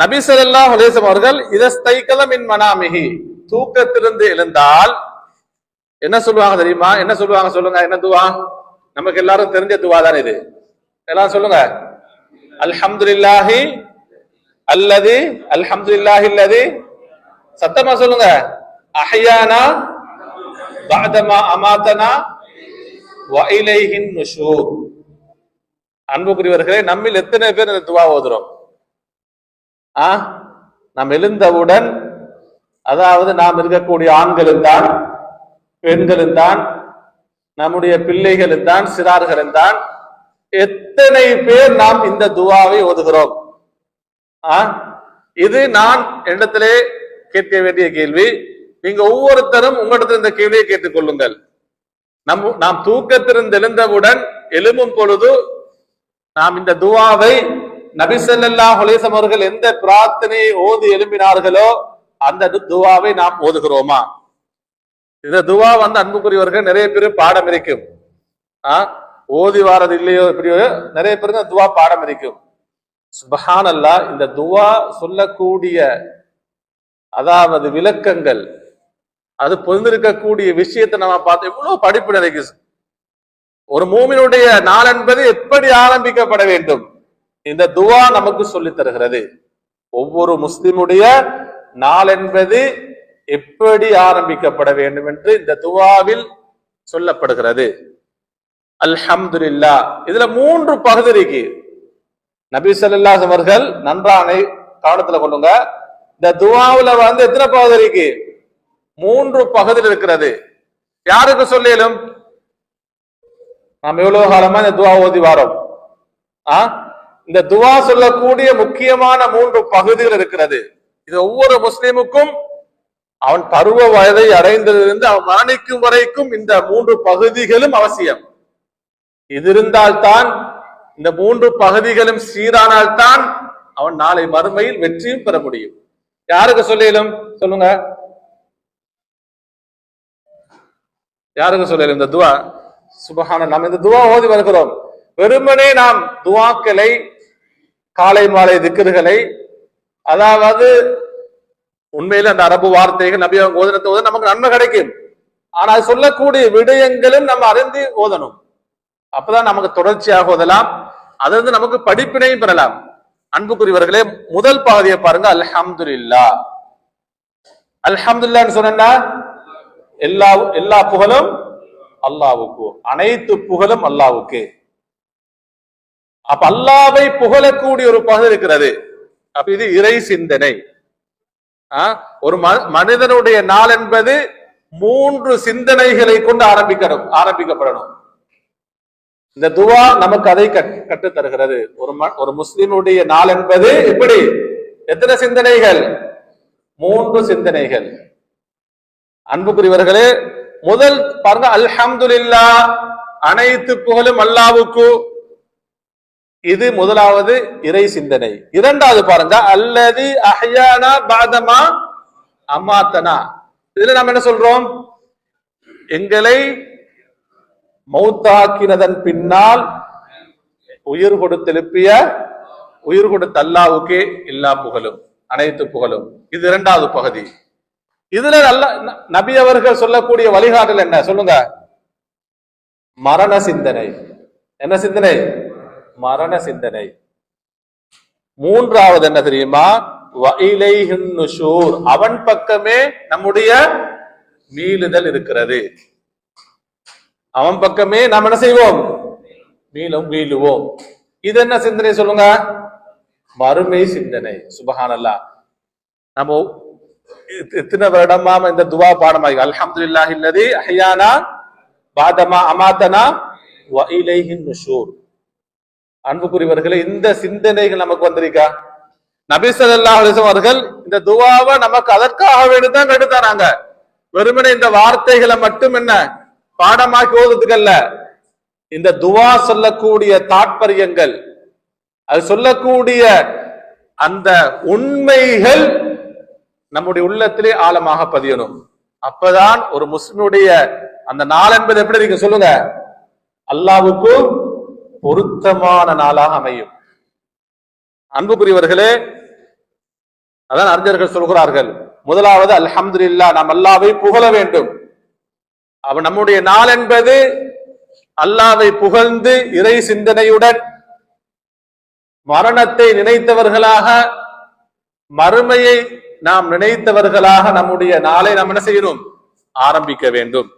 நபி ஸல்லல்லாஹு அலைஹி வஸல்லம் அவர்கள் இதஸ்தைகத மின் மனாமிஹி, தூக்கத்திலிருந்து எழுந்தால் என்ன சொல்லுவாங்க தெரியுமா? என்ன சொல்லுவாங்க சொல்லுங்க? என்ன துவா? நமக்கு எல்லாரும் தெரிஞ்ச துவா தான் இது. எல்லாம் சொல்லுங்க. அல்ஹம்துலில்லாஹி அல்லதி, அல்ஹம்துலில்லாஹி அல்லதி, சத்தமா சொல்லுங்க. அஹ்யானா பஅதமா அமாதனா வ இலைஹின் நுஷூர். அன்புக்குரியவர்களே, நம்மில் எத்தனை பேர் இந்த துவா ஓதுறோம்? நாம் எழுந்தவுடன், அதாவது நாம் இருக்கக்கூடிய ஆண்களும் தான், பெண்களும் தான், நம்முடைய பிள்ளைகளும் தான், சிறார்களும் தான், எத்தனை பேர் நாம் இந்த துவாவை ஓதுகிறோம்? இது நான் இடத்திலே கேட்க வேண்டிய கேள்வி. நீங்க ஒவ்வொருத்தரும் உங்களிடத்தில் இந்த கேள்வியை கேட்டுக்கொள்ளுங்கள். நாம் தூக்கத்திலிருந்து எழுந்தவுடன் எழும்பும் பொழுது நாம் இந்த துவாவை நபி ஸல்லல்லாஹு அலைஹி வஸல்லம் அவர்கள் எந்த பிரார்த்தனையை ஓதி எழுப்பினார்களோ அந்த துவாவை நாம் ஓதுகிறோமா? இந்த துவா அன்புக்குரியவர்கள் நிறைய பேர் பாடம் இருக்கும். ஓதி வாரது இல்லையோ எப்படியோ நிறைய பேருக்கு துவா பாடம் இருக்கும். சுப்ஹானல்லாஹ், இந்த துவா சொல்லக்கூடிய அதாவது விளக்கங்கள், அது பொருந்திருக்கக்கூடிய விஷயத்தை நம்ம பார்த்து எவ்வளவு படிப்பு நினைக்கு. ஒரு மூமினுடைய நாள் என்பது எப்படி ஆரம்பிக்கப்பட வேண்டும், இந்த துவா நமக்கு சொல்லித் தருகிறது. ஒவ்வொரு முஸ்லிமுடைய நாள் என்பது எப்படி ஆரம்பிக்கப்பட வேண்டும் என்று இந்த துவாவில் சொல்லப்படுகிறது. அல்ஹம்துலில்லாஹ், இதுல 3 பகுதி இருக்கு. நபி ஸல்லல்லாஹு அலைஹி அவர்கள் நன்றாக கவனத்துல கொள்ளுங்க. இந்த துவாவுல எத்தனை பகுதி இருக்கு? 3 பகுதியில் இருக்கிறது. யாருக்கு சொல்லும்? நாம் எவ்வளவு காலமா இந்த துவா ஓதி வாரோம். இந்த துவா சொல்லக்கூடிய முக்கியமான 3 பகுதிகள் இருக்கிறது. இது ஒவ்வொரு முஸ்லிமுக்கும் அவன் பருவ வயதை அடைந்ததிலிருந்து அவன் மரணிக்கும் வரைக்கும் இந்த 3 பகுதிகளும் அவசியம். இது இருந்தால்தான், இந்த 3 பகுதிகளும் சீரானால்தான் அவன் நாளை மறுமையில் வெற்றியும் பெற முடியும். யாருக்கு சொல்லும்? சொல்லுங்க. யாருக்கு சொல்லும் இந்த துவா? சுப்ஹானல்லாஹ், நாம் இந்த துவா ஓதி வருகிறோம். வெறுமனே நாம் துவாக்களை, காலை மாலை திக்ருகளை, அதாவது உண்மையில அந்த அரபு வார்த்தைகள் நபி அவங்க ஓதுனத்தை ஓத நமக்கு நன்மை கிடைக்கும். ஆனால் சொல்லக்கூடிய விடயங்களும் நம்ம அறிந்து ஓதணும். அப்பதான் நமக்கு தொடர்ச்சியாக ஓதலாம். அது நமக்கு படிப்பினையும் பெறலாம். அன்புக்குரியவர்களே, முதல் பகுதியை பாருங்க. அல்ஹம்துலில்லாஹ். அல்ஹம்துலில்லாஹ்னு சொன்னா எல்லா புகழும் அல்லாஹ்வுக்கு, அனைத்து புகழும் அல்லாஹ்வுக்கு. அப்ப அல்லாஹ்வை புகழக்கூடிய ஒரு பகுதி இருக்கிறது. அப்ப இது இறை சிந்தனை. ஒரு மனிதனுடைய நாள் என்பது 3 சிந்தனைகளை கொண்டு ஆரம்பிக்கப்படணும். இந்த துவா நமக்கு அதை கற்று தருகிறது. ஒரு முஸ்லிமுடைய நாள் என்பது எப்படி? எத்தனை சிந்தனைகள்? 3 சிந்தனைகள். அன்புக்குரியவர்களே, முதல் பாருங்க, அல்ஹம்துலில்லாஹ், அனைத்து புகழும் அல்லாஹ்வுக்கு. இது முதலாவது இறை சிந்தனை. இரண்டாவது பாருங்க, அல்லதி அஹ்யானா பஅதமா அமாத்தனா. இதுல நம்ம என்ன சொல்றோம்? எங்களை மௌத்தாக்கினதன் பின்னால் உயிர் கொடுத்தெழுப்பிய, உயிர் கொடுத்த அல்லாஹ்வுக்கே எல்லா புகழும், அனைத்து புகழும். இது இரண்டாவது பகுதி. இதுல நபி அவர்கள் சொல்லக்கூடிய வழிகாட்டல் என்ன சொல்லுங்க? மரண சிந்தனை. என்ன சிந்தனை? மரண சிந்தனை. மூன்றாவது என்ன தெரியுமா? வ இலைஹின் நுஷூர், அவன் பக்கமே நம்முடைய மீளுதல் இருக்கிறது. அவன் பக்கமே நாம் என்ன செய்வோம்? மீளுவோம். இது என்ன சிந்தனை சொல்லுங்க? மறுமை சிந்தனை. சுப்ஹானல்லாஹ், நம்ம எத்தனை வருடமா இந்த துவா பாடமாகி அல்ஹம்துலில்லாஹி அல்லதி அஹ்யானா பஅதமா அமாதனா வ இலைஹின் நுஷூர். அன்புக்குரியவர்களே, இந்த சிந்தனைகள் நமக்கு வந்திருக்கா? நபி ஸல்லல்லாஹு அலைஹி வஸல்லம் அவர்கள் இந்த துவாவை நமக்கு அதற்காக வேண்டிதான் கற்றுத்தராங்க. வெறுமனே இந்த வார்த்தைகளை மட்டும் என்ன பாடமாக்கி ஓதுறதுக்கு அல்ல. இந்த துவா சொல்லக்கூடிய தாற்பயங்கள், அது சொல்லக்கூடிய அந்த உண்மைகள் நம்முடைய உள்ளத்திலே ஆழமாக பதியணும். அப்பதான் ஒரு முஸ்லிமுடைய அந்த நாள் என்பது எப்படி இருக்கு சொல்லுங்க? அல்லாஹ்வுக்கு பொருத்தமான நாளாக அமையும். அன்புக்குரியவர்களே, அதான் அறிஞர்கள் சொல்கிறார்கள், முதலாவது அல்ஹம்துலில்லாஹ், நாம் அல்லாஹ்வை புகழ வேண்டும். அவன் நம்முடைய நாள் என்பது அல்லாஹ்வை புகழ்ந்து இறை சிந்தனையுடன் மரணத்தை நினைத்தவர்களாக, மறுமையை நாம் நினைத்தவர்களாக நம்முடைய நாளை நாம் என்ன செய்யணும்? ஆரம்பிக்க வேண்டும்.